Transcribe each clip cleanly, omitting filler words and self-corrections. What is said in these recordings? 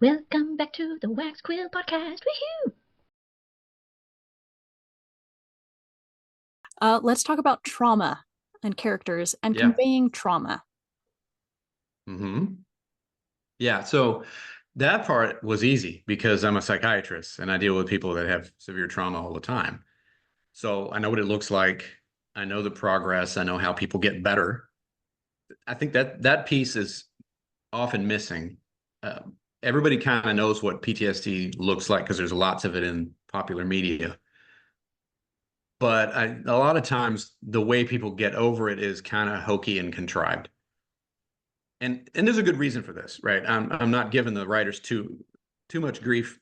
Welcome back to the Wax Quill Podcast. Woohoo! Let's talk about trauma and characters and Yeah. conveying trauma. Yeah, so that part was easy because I'm a psychiatrist and I deal with people that have severe trauma all the time. So I know what it looks like. I know the progress. I know how people get better. I think that piece is often missing. Uh, Everybody kind of knows what PTSD looks like because there's lots of it in popular media. But a lot of times the way people get over it is kind of hokey and contrived. And there's a good reason for this, right? I'm not giving the writers too much grief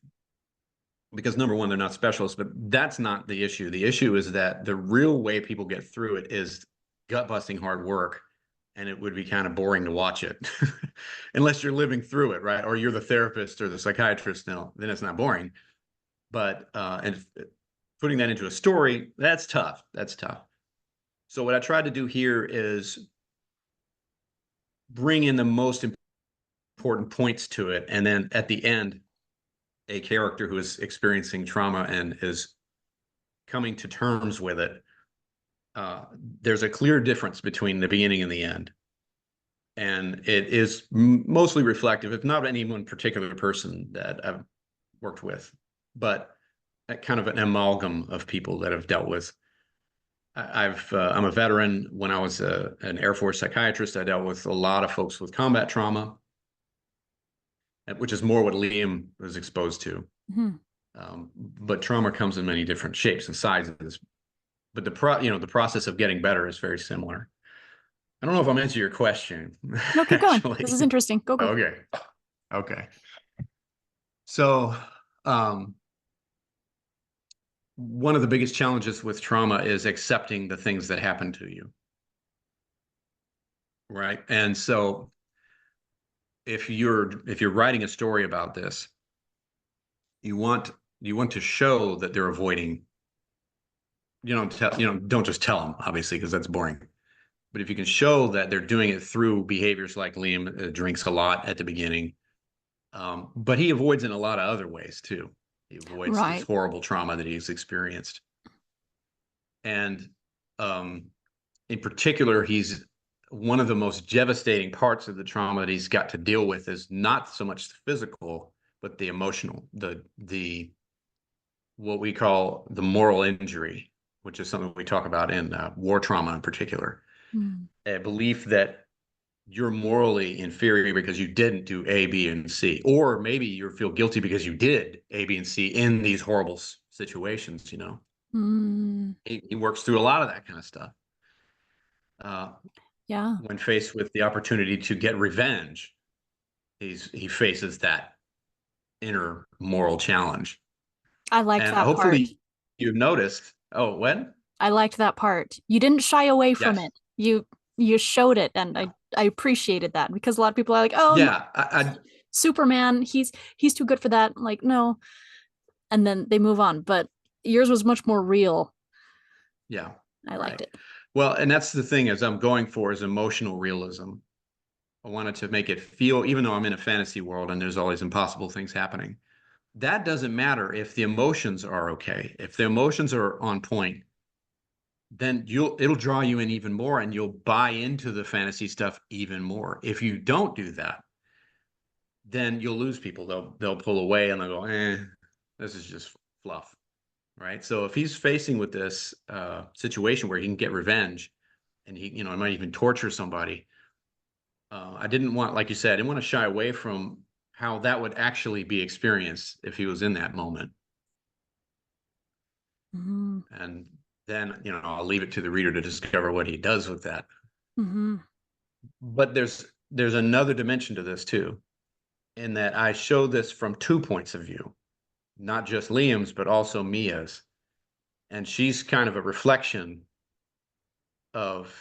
because number one, they're not specialists, but that's not the issue. The issue is that the real way people get through it is gut busting hard work, and it would be kind of boring to watch it unless you're living through it, right? Or you're the therapist or the psychiatrist. No, then it's not boring. But and putting that into a story, that's tough. That's tough. So what I tried to do here is bring in the most important points to it, and then at the end, a character who is experiencing trauma and is coming to terms with it. There's a clear difference between the beginning and the end, and it is mostly reflective, if not any one particular person that I've worked with, but kind of an amalgam of people that have dealt with. I'm a veteran. When I was an Air Force psychiatrist, I dealt with a lot of folks with combat trauma, which is more what Liam was exposed to. But trauma comes in many different shapes and sizes. But the process of getting better is very similar. I don't know if I'm answering your question. No, keep going. This is interesting. Go. Okay. So, one of the biggest challenges with trauma is accepting the things that happen to you. Right. And so if you're writing a story about this, you want to show that they're avoiding, don't just tell them, obviously, because that's boring. But if you can show that they're doing it through behaviors like Liam drinks a lot at the beginning, but he avoids in a lot of other ways too. He avoids this horrible trauma that he's experienced. And in particular, he's one of the most devastating parts of the trauma that he's got to deal with is not so much the physical, but the emotional, the what we call the moral injury, which is something we talk about in war trauma in particular. A belief that you're morally inferior because you didn't do A, B, and C, or maybe you feel guilty because you did A, B, and C in these horrible situations. He works through a lot of that kind of stuff. When faced with the opportunity to get revenge, he faces that inner moral challenge. I liked that hopefully part. You've noticed. Oh, when? I liked that part. You didn't shy away from it. You showed it, and I appreciated that, because a lot of people are like, oh yeah, Superman, he's too good for that. Like, no. And then they move on. But yours was much more real. Yeah. I liked it. Well, and that's the thing is I'm going for is emotional realism. I wanted to make it feel, even though I'm in a fantasy world and there's all these impossible things happening, that doesn't matter if the emotions are okay. If the emotions are on point, then it'll draw you in even more and you'll buy into the fantasy stuff even more. If you don't do that, then you'll lose people. They'll pull away and they'll go, this is just fluff. Right. So if he's facing with this situation where he can get revenge and he might even torture somebody, I didn't want, like you said, I didn't want to shy away from how that would actually be experienced if he was in that moment. And then, I'll leave it to the reader to discover what he does with that. But there's another dimension to this too, in that I show this from 2 points of view, not just Liam's, but also Mia's. And she's kind of a reflection of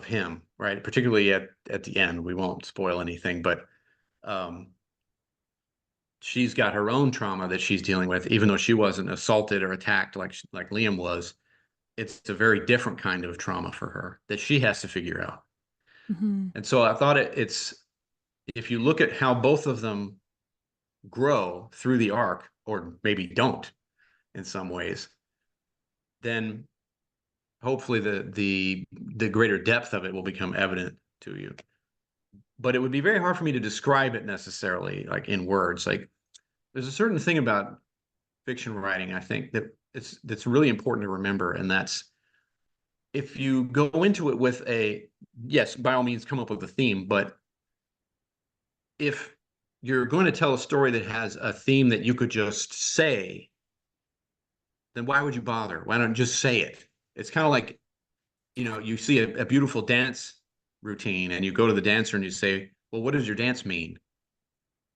him, right? Particularly at the end. We won't spoil anything, but she's got her own trauma that she's dealing with, even though she wasn't assaulted or attacked like Liam was. It's a very different kind of trauma for her that she has to figure out. And so I thought it's, if you look at how both of them grow through the arc, or maybe don't in some ways, then hopefully the greater depth of it will become evident to you. But it would be very hard for me to describe it necessarily, like in words. Like, there's a certain thing about fiction writing, I think, that's really important to remember, and that's, if you go into it with yes, by all means, come up with a theme, but if you're going to tell a story that has a theme that you could just say, then why would you bother? Why don't you just say it? It's kind of like, you see a beautiful dance routine and you go to the dancer and you say, well, what does your dance mean?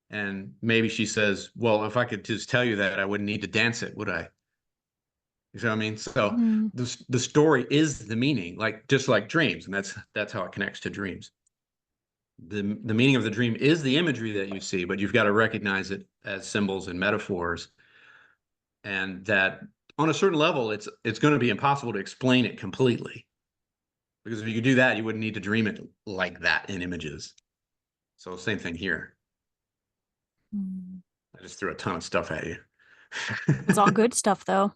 And maybe she says, well, if I could just tell you that, I wouldn't need to dance it, would I? You see what I mean? So the story is the meaning, just like dreams. And that's how it connects to dreams. The meaning of the dream is the imagery that you see, but you've got to recognize it as symbols and metaphors. And that on a certain level, it's going to be impossible to explain it completely. Because if you could do that, you wouldn't need to dream it like that in images. So same thing here. I just threw a ton of stuff at you. It's all good stuff, though.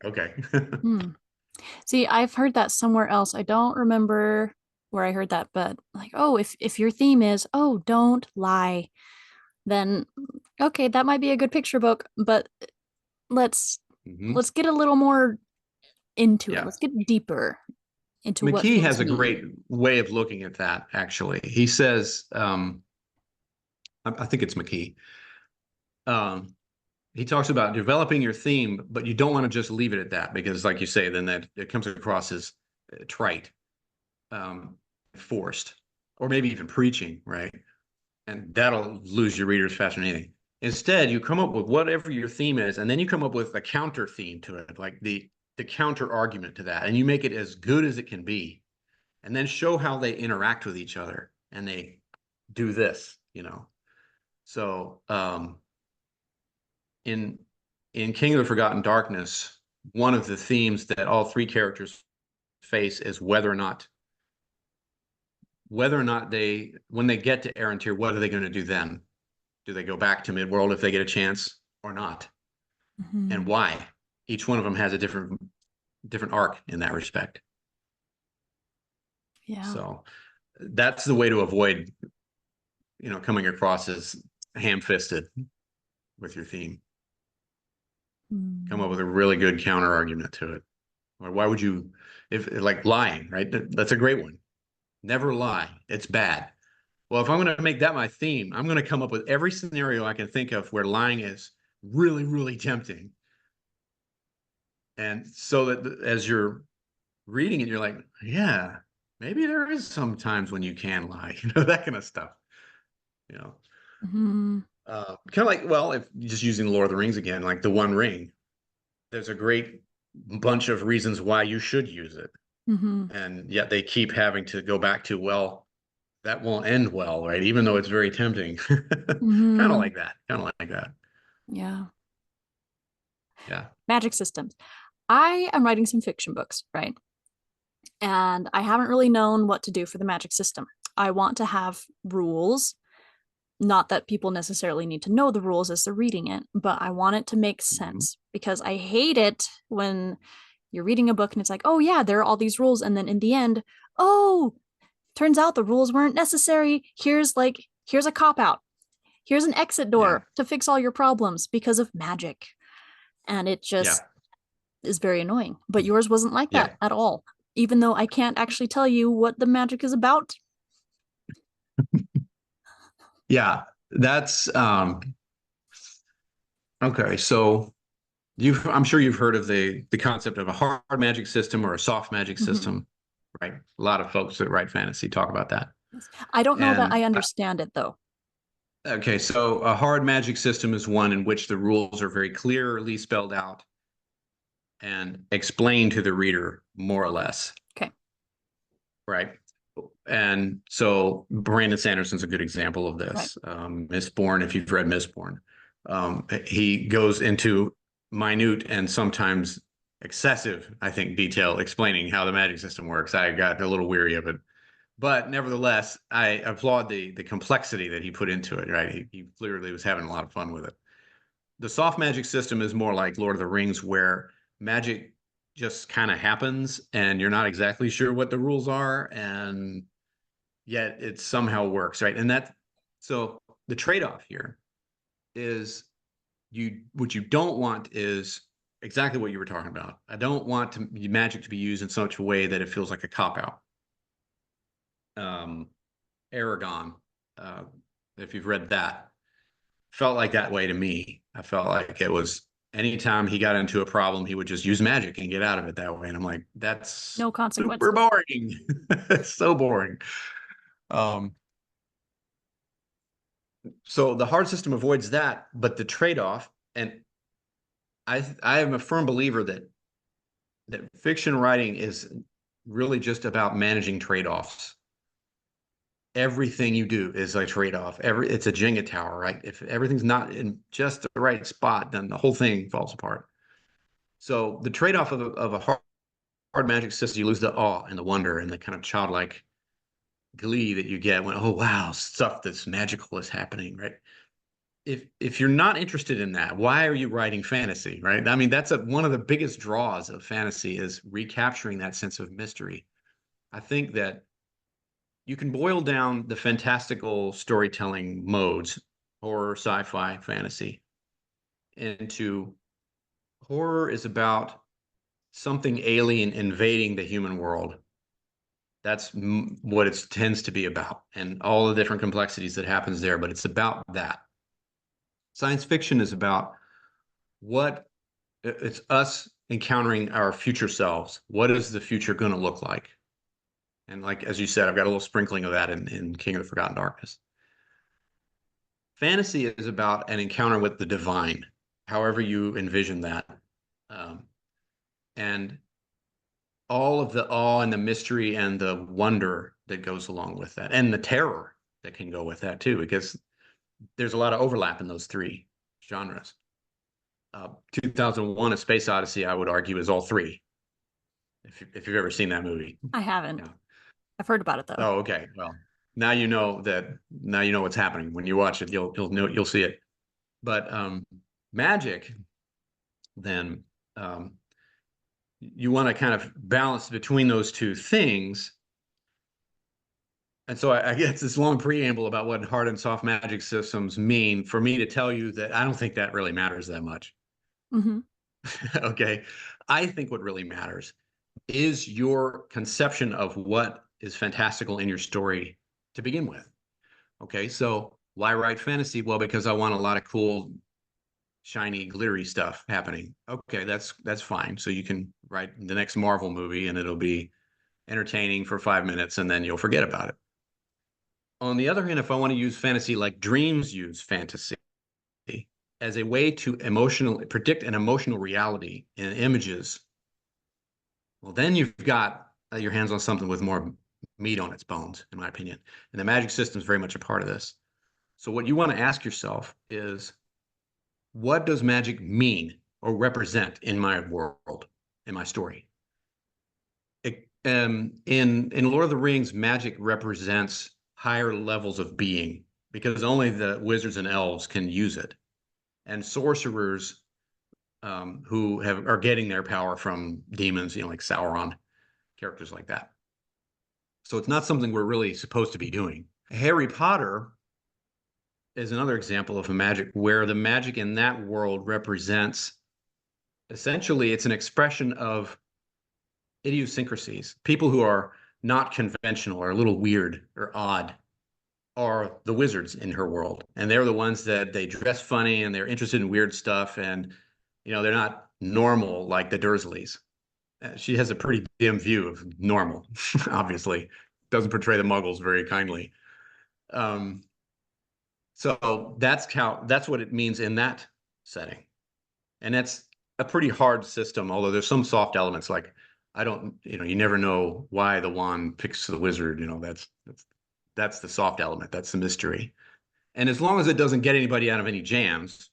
Okay. See, I've heard that somewhere else. I don't remember where I heard that, but like, oh, if your theme is, oh, don't lie, then okay, that might be a good picture book, but let's get a little more into it. Let's get deeper into what McKee has a great way of looking at that, actually. He says, I think it's McKee. He talks about developing your theme, but you don't want to just leave it at that, because like you say, then that it comes across as trite, forced, or maybe even preaching, right? And that'll lose your readers faster than anything. Instead, you come up with whatever your theme is, and then you come up with a counter theme to it, like the counter argument to that, and you make it as good as it can be, and then show how they interact with each other, and they do this, So in King of the Forgotten Darkness, one of the themes that all three characters face is whether or not they, when they get to Arantir, what are they going to do then? Do they go back to Midworld if they get a chance or not? And why? Each one of them has a different arc in that respect. Yeah. So that's the way to avoid, coming across as ham-fisted with your theme. Come up with a really good counter argument to it. Or why would you, if like lying, right? That's a great one. Never lie. It's bad. Well, if I'm going to make that my theme, I'm going to come up with every scenario I can think of where lying is really, really tempting. And so that as you're reading it, you're like, yeah, maybe there is some times when you can lie, that kind of stuff. Kind of like, well, if just using Lord of the Rings again, like the One Ring, there's a great bunch of reasons why you should use it. And yet they keep having to go back to, well, that won't end well, right? Even though it's very tempting. Kind of like that. Yeah. Yeah. Magic systems. I am writing some fiction books, right? And I haven't really known what to do for the magic system. I want to have rules. Not that people necessarily need to know the rules as they're reading it, but I want it to make sense, because I hate it when you're reading a book and it's like, oh yeah, there are all these rules, and then in the end, oh, turns out the rules weren't necessary. Here's a cop-out. Here's an exit door to fix all your problems because of magic. And it just is very annoying. But yours wasn't like that at all, even though I can't actually tell you what the magic is about. Yeah, that's okay. So I'm sure you've heard of the concept of a hard magic system or a soft magic system, right? A lot of folks that write fantasy talk about that. I don't know that I understand it, though. Okay, so a hard magic system is one in which the rules are very clearly spelled out and explained to the reader, more or less. Okay. Right. And so Brandon Sanderson's a good example of this. Right. Mistborn, if you've read Mistborn, he goes into minute and sometimes excessive, I think, detail explaining how the magic system works. I got a little weary of it But nevertheless, I applaud the complexity that he put into it, right? He clearly was having a lot of fun with it. The soft magic system is more like Lord of the Rings, where magic just kind of happens and you're not exactly sure what the rules are, and yet it somehow works, right? So the trade-off here is what you don't want is exactly what you were talking about. I don't want magic to be used in such a way that it feels like a cop-out. Aragon, if you've read that, felt like that way to me. I felt like it was anytime he got into a problem, he would just use magic and get out of it that way. And I'm like, that's no consequences. Super boring. It's so boring. So the hard system avoids that, but the trade-off, and I am a firm believer that fiction writing is really just about managing trade-offs. Everything you do is a trade-off. It's a Jenga tower, right? If everything's not in just the right spot, then the whole thing falls apart. So the trade-off of a hard magic system, you lose the awe and the wonder and the kind of childlike glee that you get when, oh wow, stuff that's magical is happening, right? If you're not interested in that, why are you writing fantasy, right? I mean, that's one of the biggest draws of fantasy is recapturing that sense of mystery. I think that you can boil down the fantastical storytelling modes, horror, sci-fi, fantasy, into horror is about something alien invading the human world. That's what it tends to be about, and all the different complexities that happens there, but it's about that. Science fiction is about it's us encountering our future selves. What is the future going to look like? And like, as you said, I've got a little sprinkling of that in King of the Forgotten Darkness. Fantasy is about an encounter with the divine, however you envision that. And all of the awe and the mystery and the wonder that goes along with that, and the terror that can go with that too, because there's a lot of overlap in those three genres. 2001: A Space Odyssey, I would argue, is all three. If you've ever seen that movie. I haven't. Yeah. I've heard about it though. Oh, okay. Well, now you know what's happening. When you watch it, you'll see it. But magic, then you want to kind of balance between those two things. And so I guess this long preamble about what hard and soft magic systems mean for me to tell you that I don't think that really matters that much. Mm-hmm. Okay. I think what really matters is your conception of what is fantastical in your story to begin with. Okay. So why write fantasy? Well, because I want a lot of cool, shiny, glittery stuff happening. Okay. That's fine. So you can write the next Marvel movie and it'll be entertaining for 5 minutes and then you'll forget about it. On the other hand, if I want to use fantasy like dreams use fantasy as a way to predict an emotional reality in images, well, then you've got your hands on something with more meat on its bones, in my opinion. And the magic system is very much a part of this. So what you want to ask yourself is, what does magic mean or represent in my world, in my story? In Lord of the Rings, magic represents higher levels of being because only the wizards and elves can use it, and sorcerers who are getting their power from demons, like Sauron, characters like that. So it's not something we're really supposed to be doing. Harry Potter is another example of a magic where the magic in that world represents, essentially, it's an expression of idiosyncrasies. People who are not conventional or a little weird or odd are the wizards in her world. And they're the ones that they dress funny and they're interested in weird stuff. And, they're not normal like the Dursleys. She has a pretty dim view of normal, obviously. Doesn't portray the Muggles very kindly. So that's what it means in that setting. And that's a pretty hard system, although there's some soft elements like, you never know why the wand picks the wizard. That's the soft element. That's the mystery. And as long as it doesn't get anybody out of any jams,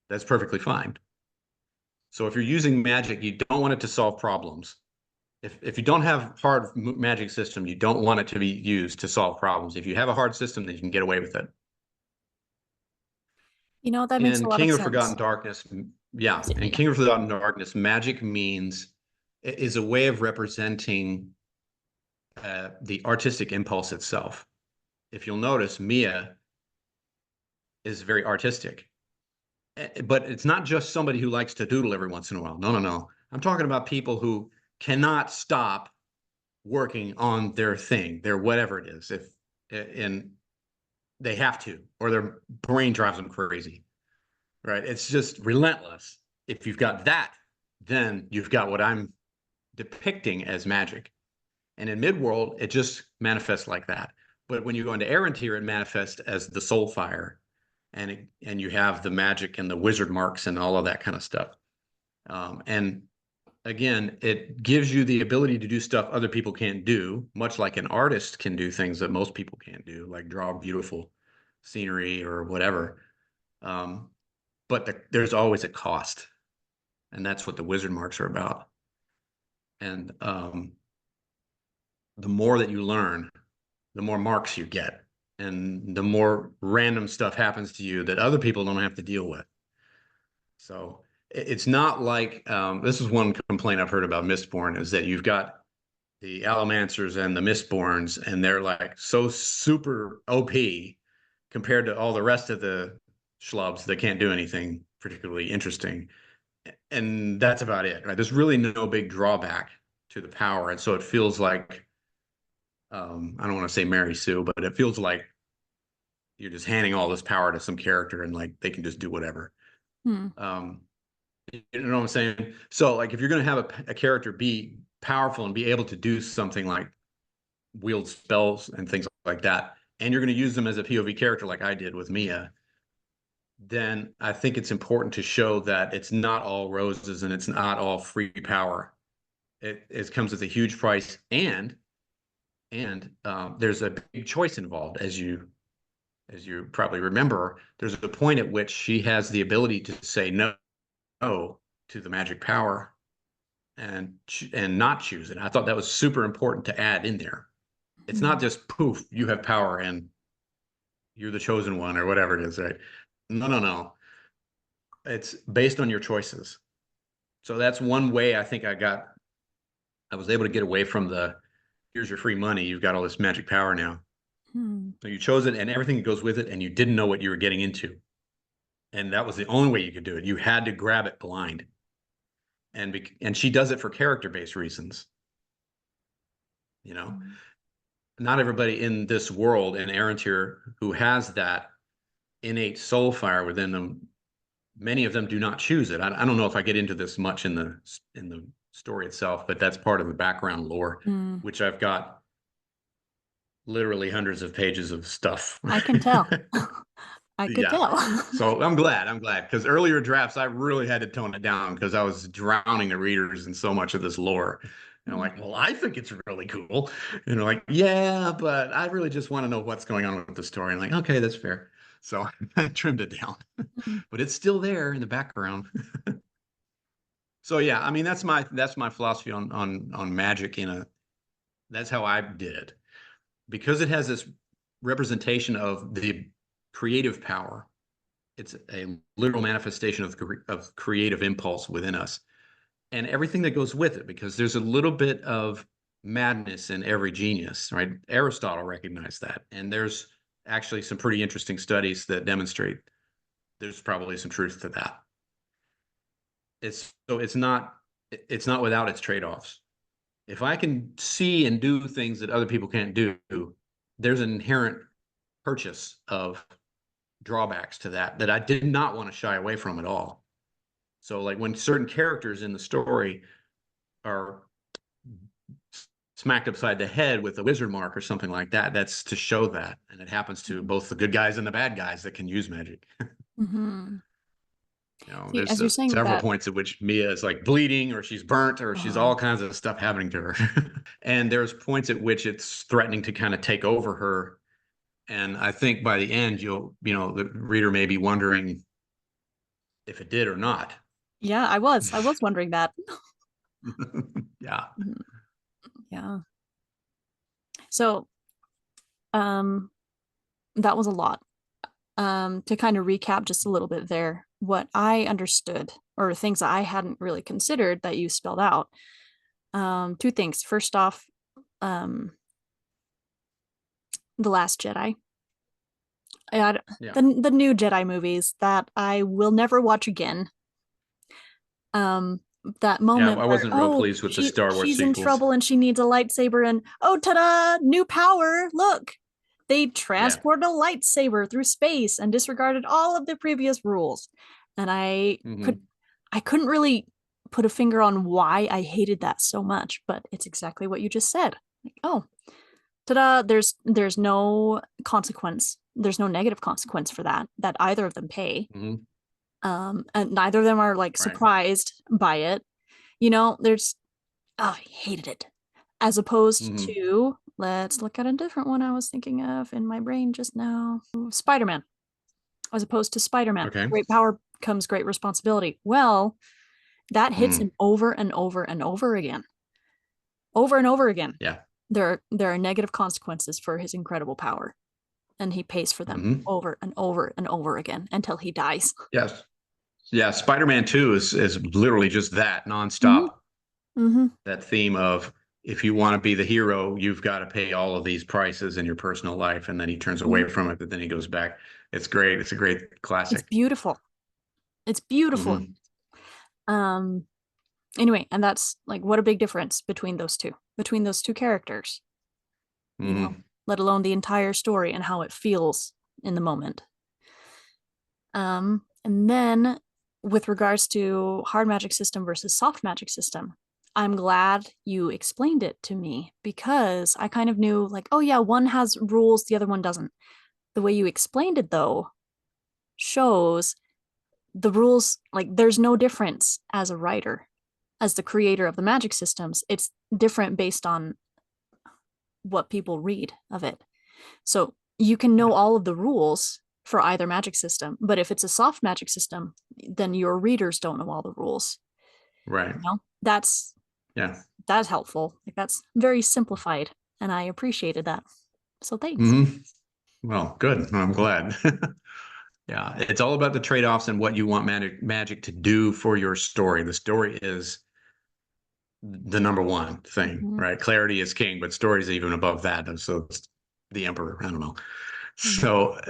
that's perfectly fine. So if you're using magic, you don't want it to solve problems. if you don't have hard magic system, you don't want it to be used to solve problems. If you have a hard system, then you can get away with it. You know, that makes a lot of King sense. of Forgotten Darkness, King of Forgotten Darkness, magic is a way of representing the artistic impulse itself. If you'll notice, Mia is very artistic, but it's not just somebody who likes to doodle every once in a while. No. I'm talking about people who cannot stop working on their thing, their whatever it is, and they have to, or their brain drives them crazy, right? It's just relentless. If you've got that, then you've got what I'm depicting as magic. And in Midworld, it just manifests like that. But when you go into Errantier, it manifests as the soul fire, and you have the magic and the wizard marks and all of that kind of stuff. And again, it gives you the ability to do stuff other people can't do, much like an artist can do things that most people can't do, like draw beautiful scenery or whatever. But there's always a cost, and that's what the wizard marks are about. And the more that you learn, the more marks you get, and the more random stuff happens to you that other people don't have to deal with. So it's not like, this is one complaint I've heard about Mistborn, is that you've got the Allomancers and the Mistborns, and they're like so super OP compared to all the rest of the schlubs that can't do anything particularly interesting. And that's about it, right? There's really no big drawback to the power. And so it feels like, I don't want to say Mary Sue, but it feels like you're just handing all this power to some character and like they can just do whatever. You know what I'm saying? So like if you're going to have a character be powerful and be able to do something like wield spells and things like that, and you're going to use them as a POV character like I did with Mia, then I think it's important to show that it's not all roses and it's not all free power. It comes with a huge price, and there's a big choice involved. As you probably remember, there's a point at which she has the ability to say no to the magic power and not choose it. I thought that was super important to add in there. It's not just poof, you have power and you're the chosen one or whatever it is, right? No. It's based on your choices. So that's one way I think I was able to get away from the, here's your free money, you've got all this magic power now. So you chose it and everything that goes with it, and you didn't know what you were getting into. And that was the only way you could do it. You had to grab it blind. And she does it for character-based reasons. You know, not everybody in this world in Errantier who has that innate soul fire within them, many of them do not choose it. I don't know if I get into this much in the story itself, but that's part of the background lore, which I've got literally hundreds of pages of stuff. I can tell. I could tell. So I'm glad, because earlier drafts, I really had to tone it down because I was drowning the readers in so much of this lore. And I'm like, well, I think it's really cool. And they're like, yeah, but I really just want to know what's going on with the story. And I'm like, okay, that's fair. So I trimmed it down, but it's still there in the background. So yeah, I mean, that's my philosophy on magic. That's how I did it, because it has this representation of the creative power. It's a literal manifestation of creative impulse within us and everything that goes with it, because there's a little bit of madness in every genius, right? Aristotle recognized that. And there's actually some pretty interesting studies that demonstrate there's probably some truth to that. It's not without its trade-offs. If I can see and do things that other people can't do, there's an inherent purchase of drawbacks to that I did not want to shy away from at all. So like when certain characters in the story are smacked upside the head with a wizard mark or something like that, that's to show that. And it happens to both the good guys and the bad guys that can use magic. There's several points at which Mia is like bleeding, or she's burnt, or she's all kinds of stuff happening to her. And there's points at which it's threatening to kind of take over her. And I think by the end, the reader may be wondering if it did or not. Yeah, I was wondering that. Yeah. Yeah. So, that was a lot. To kind of recap just a little bit there, what I understood, or things that I hadn't really considered that you spelled out. Two things. First off, The Last Jedi. The new Jedi movies that I will never watch again. That moment I wasn't real pleased with the Star Wars she's sequels. in trouble and she needs a lightsaber, and oh, ta-da, new power, look, they transported a lightsaber through space and disregarded all of the previous rules. And I couldn't really put a finger on why I hated that so much, but it's exactly what you just said. Like, oh, ta-da, there's no consequence, there's no negative consequence for that either of them pay. And neither of them are like surprised by it. You know, I hated it. As opposed to, let's look at a different one I was thinking of in my brain just now. Spider-Man. As opposed to Spider-Man. Okay. Great power comes great responsibility. Well, that hits him over and over and over again. Over and over again. Yeah. There are negative consequences for his incredible power. And he pays for them over and over and over again until he dies. Yes. Yeah, Spider-Man 2 is literally just that, nonstop. That theme of, if you want to be the hero, you've got to pay all of these prices in your personal life, and then he turns away from it, but then he goes back. It's great. It's a great classic. It's beautiful. It's beautiful. Anyway, and that's like, what a big difference between those two characters. You know, let alone the entire story and how it feels in the moment. And then with regards to hard magic system versus soft magic system, I'm glad you explained it to me, because I kind of knew, like, oh yeah, one has rules, the other one doesn't. The way you explained it, though, shows the rules, like, there's no difference as a writer, as the creator of the magic systems. It's different based on what people read of it. So you can know all of the rules for either magic system, but if it's a soft magic system, then your readers don't know all the rules. Right. You know? That's helpful. Like, that's very simplified, and I appreciated that. So thanks. Well, good. I'm glad. Yeah, it's all about the trade-offs and what you want magic to do for your story. The story is the number one thing, right? Clarity is king, but story is even above that. So it's the emperor. I don't know. So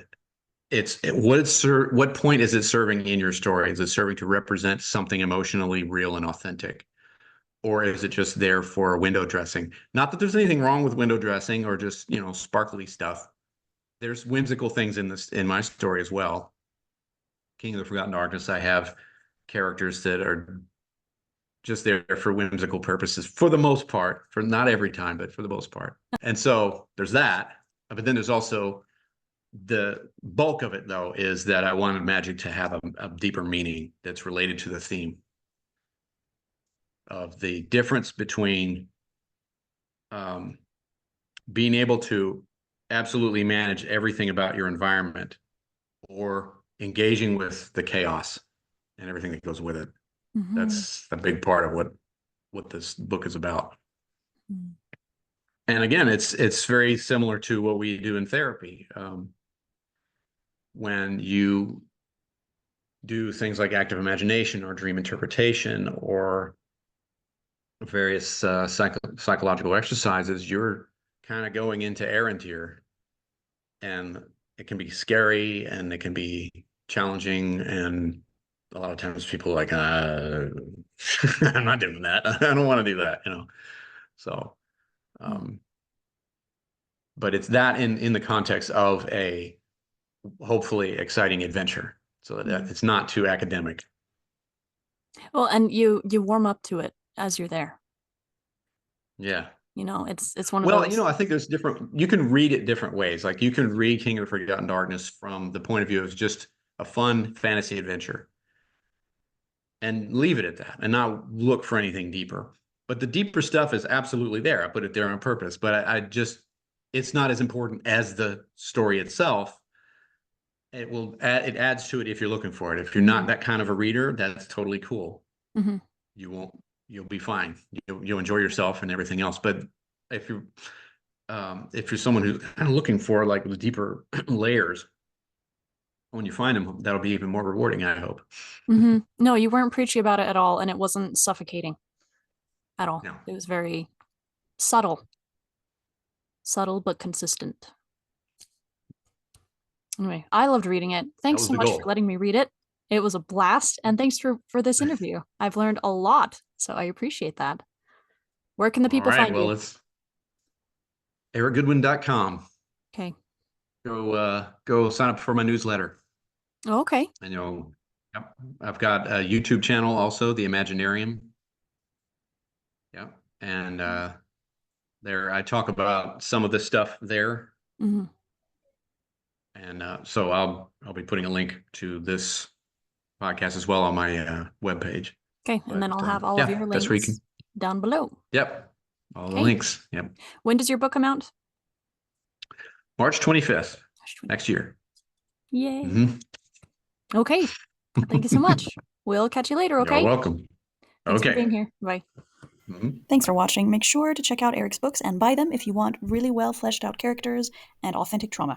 what point is it serving in your story? Is it serving to represent something emotionally real and authentic? Or is it just there for window dressing? Not that there's anything wrong with window dressing or just, sparkly stuff. There's whimsical things in my story as well. King of the Forgotten Darkness, I have characters that are just there for whimsical purposes, for the most part, for not every time, but for the most part. And so there's that. But then there's also the bulk of it, though, is that I wanted magic to have a deeper meaning that's related to the theme of the difference between being able to absolutely manage everything about your environment, or engaging with the chaos and everything that goes with it. That's a big part of what this book is about. And again, it's very similar to what we do in therapy. When you do things like active imagination or dream interpretation or various psychological exercises, you're kind of going into Errantier, and it can be scary and it can be challenging, and a lot of times people are like, I'm not doing that. I don't want to do that, So, but it's that in the context of a hopefully exciting adventure, so that it's not too academic. Well, and you warm up to it as you're there. Yeah. It's one of those. I think there's you can read it different ways. Like, you can read King of the Forgotten Darkness from the point of view of just a fun fantasy adventure and leave it at that and not look for anything deeper. But the deeper stuff is absolutely there. I put it there on purpose, but it's not as important as the story itself. It adds to it if you're looking for it. If you're not that kind of a reader, that's totally cool. You'll be fine. You'll enjoy yourself and everything else. But if you're someone who's kind of looking for like the deeper layers, when you find them, that'll be even more rewarding, I hope. Mm-hmm. No, you weren't preachy about it at all, and it wasn't suffocating at all. No. It was very subtle but consistent. Anyway, I loved reading it. Thanks so much for letting me read it. It was a blast, and thanks for this interview. I've learned a lot, so I appreciate that. Where can the people find you? It's erikgoodwyn.com. Okay. Go sign up for my newsletter. Oh, okay. And I've got a YouTube channel also, The Imaginarium. Yeah. And there I talk about some of the stuff there. Mm-hmm. And so I'll be putting a link to this podcast as well on my webpage. Okay, and then I'll have all of your links down below. Yep, all the links. Yep. When does your book come out? March 25th, next year. Yay. Mm-hmm. Okay, thank you so much. We'll catch you later, okay? You're welcome. Thanks for being here. Bye. Mm-hmm. Thanks for watching. Make sure to check out Erik's books and buy them if you want really well fleshed out characters and authentic trauma.